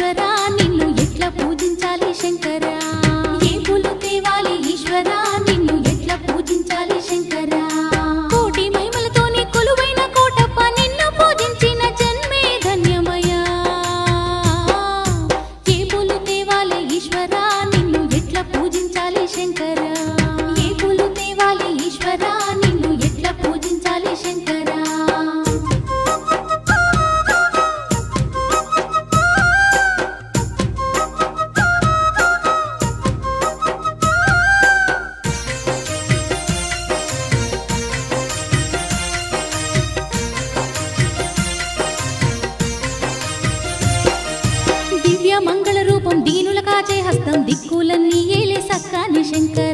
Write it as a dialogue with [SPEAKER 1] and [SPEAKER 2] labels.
[SPEAKER 1] ఈశ్వరా నిన్ను ఎట్లా పూజించాలి శంకరా ఏ పూలు తేవాలి ఈశ్వరా నిన్ను ఎట్లా పూజించాలి శంకరా కోటి మహిమలతోని కొలువైన కోటప్ప నిన్ను పూజించిన జన్మే ధన్యమయ్యా ఏ పూలు తేవాలి ఈశ్వరా నిన్ను ఎట్లా పూజించాలి శంకరా ఏ పూలు తేవాలి ఈశ్వరా నిన్ను ఎట్లా పూజించాలి శంకరా దివ్య మంగళ రూపం దీనుల కాచే హస్తం దిక్కులన్నీ ఏలే సక్కాని శంకర